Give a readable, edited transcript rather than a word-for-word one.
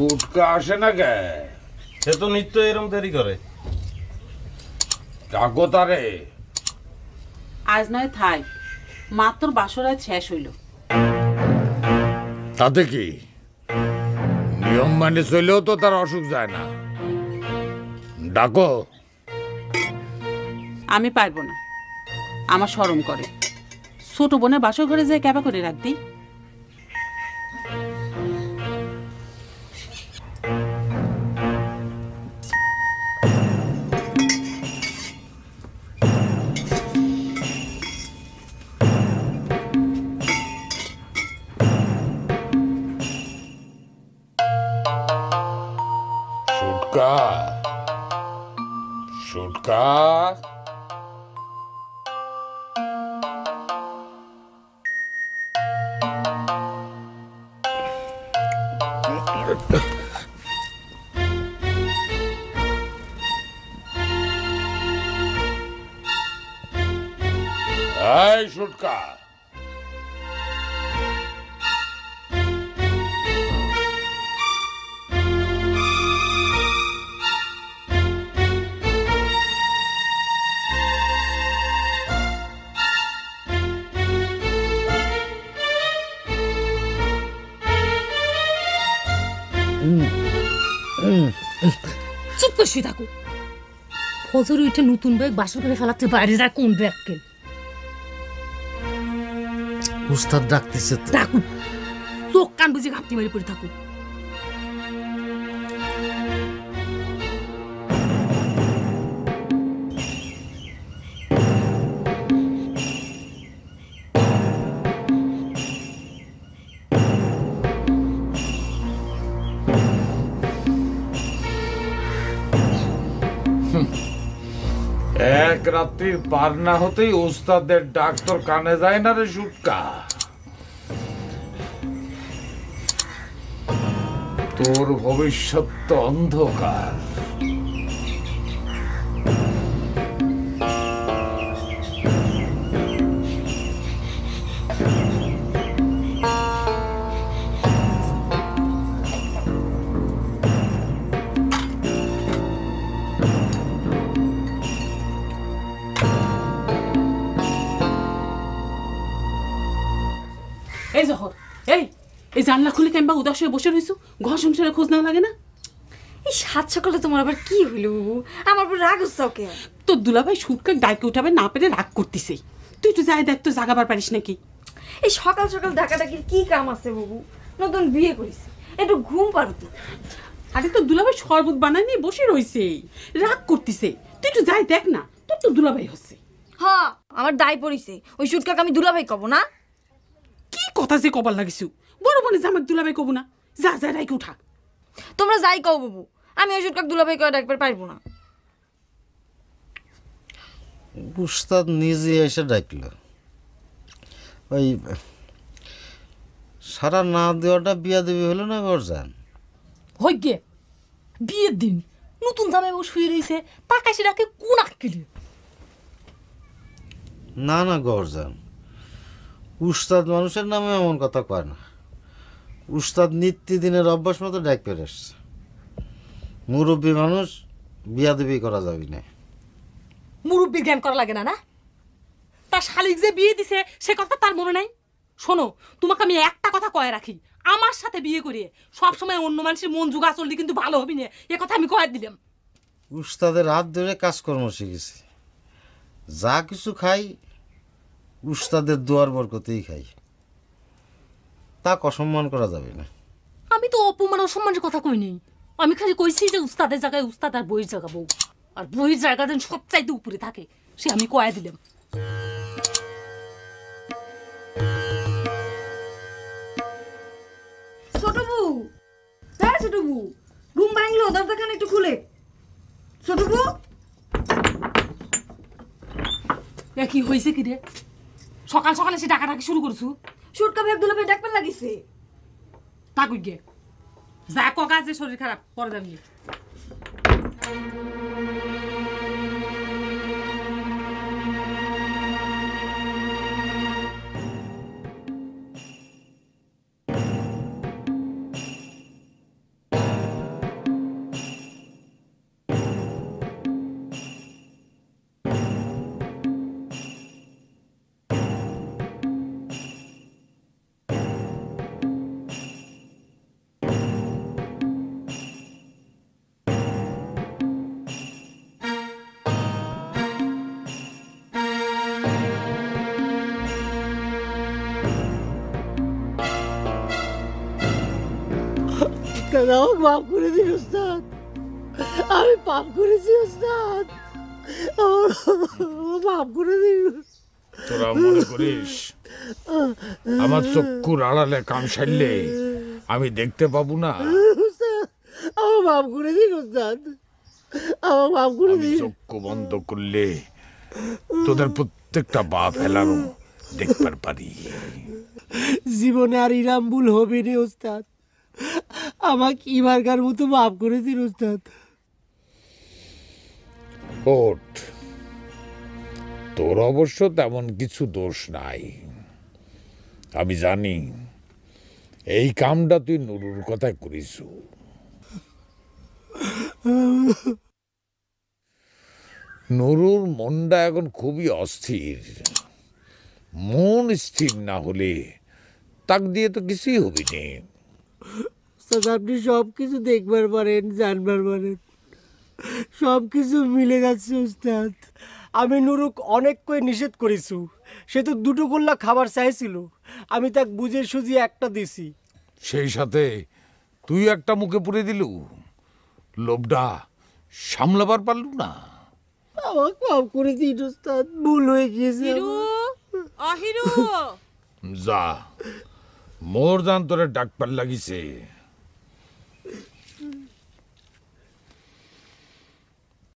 ছুটকা আসে না কে? সে তো নিত্য এরম দেরি করে। কাকো তারে আজ নয় থাই, মাত্র বাসর আজ শেষ হইল। তাতে কি নিয়ম মানে চলেও তো তার অসুখ যায় না। ডাকো। আমি পারবো না, আমার শরম করে। ছোট বোনের বাসর ঘরে যেয়ে ক্যাবা করে রাখবি। ছুটকা ছুটকা এই ছুটকা, চুপ করে শুয়ে থাকো। ফজর উঠে নতুন ব্যাগ বাসর করে ফেলাতে বাইরে যায় কোন ব্যাগকে? উস্তাদ ডাকতেছে তো। ডাকু, চোখ কান বুঝে ঘাপটি মারি পড়ে থাকো। এক রাত্রির পার না হতেই উস্তাদের ডাক তোর কানে যায় না রে ছুটকা? তোর ভবিষ্যৎ তো অন্ধকার। এই জহর, এই জানলা খুলে কেমবা উদাস হয়ে বসে রইছো? ঘর সংসারে খোঁজ না লাগে না? এই সাত সকালে তোমার আবার কি হইল? আমার উপর রাগ হচ্ছে ওকে। তোর দুলাভাই সুটকে ডাইকে উঠাবে না পেরে রাগ করতেছে। তুই একটু যাই দেখ তো, জাগাবার পারিস নাকি? এই সকাল সকাল ডাকাডাকির কি কাম আছে বাবু? নতুন বিয়ে করেছি, একটু ঘুম পারো তো। আরে তোর দুলাভাই শরবত বানায় নিয়ে বসে রইছে, রাগ করতেছে। তুই একটু যাই দেখ না, তোর তো দুলাভাই হচ্ছে। হ্যাঁ, আমার দায় পড়িছে। ওই সুটকাকে আমি দুলাভাই কব না? কি কথা যে কবার লাগিস? বড় বোনে জামাক দুলাভাই কব না? যা যা রাইকে উঠা। তোমরা যাই কও বাবু, আমি ওই সুটকাকে দুলাভাই কয়ে ডাকবার পারবো না। উস্তাদ নিজে এসে ডাকলো। ওই সারা না দেওয়াটা বিয়া দেবী হলো না গরজান? হই গে বিয়ের দিন নতুন জামাই বউ শুয়ে রয়েছে, তাকাশি রাখে কোন আক্কেলে? না না গরজান, উস্তাদ মানুষের নামে এমন কথা কয় না। উস্তাদ নিত্যদিনের অভ্যাস মতো ডাক পেরে আসছে। মুরব্বী মানুষ বিয়া দেবী করা যাবে না। মুরব্বীর জ্ঞান করা লাগে না না? তার শালিক যে বিয়ে দিছে সে কথা তার মনে নাই? শোনো, তোমাকে আমি একটা কথা কয়ে রাখি, আমার সাথে বিয়ে করে সবসময় অন্য মানুষের মন জুগা চললে কিন্তু ভালো হবি না, এ কথা আমি কয়ে দিলাম। উস্তাদের হাত ধরে কাজকর্ম শিখেছি। যা কিছু খাই উস্তাদের দুয়ার বরকতেই খাই, তা অসম্মান করা যাবে না। আমি তো অপমান অসম্মানের কথা কইনি, আমি খালি কইছি যে উস্তাদের জায়গায় উস্তাদ আর বইয়ের জায়গা বউ, আর বইয়ের জায়গা যেন সবচাইতে উপরে থাকে সে আমি কয়ে দিলাম। ছোট বউ, হ্যাঁ ছোট বউ, ঘুম ভাঙলো, দরজাখানে একটু খুলে। ছোট বউ, কি হয়েছে কি রে? সকাল সকালে সে ডাকাডাকি শুরু করছু? সুটকা ভাই দুলাভাই ডাকবার লাগিছে। তা কই গে যা কগা যে শরীর খারাপ পরে যাবি। আমাকে মাফ করে দিন উস্তাদ, আমি পাপ করেছি উস্তাদ, মাফ করে দিন। তোরা মনে করিস আমার চক্ষুর আড়ালে কাম সারলে আমি দেখতে পাবো না? উস্তাদ আমার মাফ করে দিন উস্তাদ, আমার মাফ করে আমি দিন। চক্ষু বন্ধ করলে তোদের প্রত্যেকটা পা ফেলানো দেখবার পারি। জীবনে আর ইরাম ভুল হবে রে উস্তাদ, আমাকে এবারকার মতো মাফ করে দিন উস্তাদ। ওঠ, তোর অবশ্য তেমন কিছু দোষ নাই। আমি জানি এই কামটা তুই নুরুর কথায় করিস। নুরুর মনটা এখন খুবই অস্থির। মন স্থির না হলে তাক দিয়ে তো কিছুই হবি নে। উস্তাদ আপনি সব কিছু দেখবার পারেন, জানবার পারেন, সব কিছু মিলে যাচ্ছে উস্তাদ। আমি নুরুক অনেক করে নিষেধ করেছি, সে তো দুটো গোল্লা খাবার চাইছিল, আমি তাকে বুঝে সুঝিয়ে একটা দিছি। সেই সাথে তুই একটা মুখে পুরে দিলু, লোভটা সামলাবার পারলু না। আমাকে মাফ করে দিন উস্তাদ, ভুল হয়ে গিয়েছে হিরু, আমার। অহিরু, যা, মোর জান তোরে ডাকবার লাগিছে।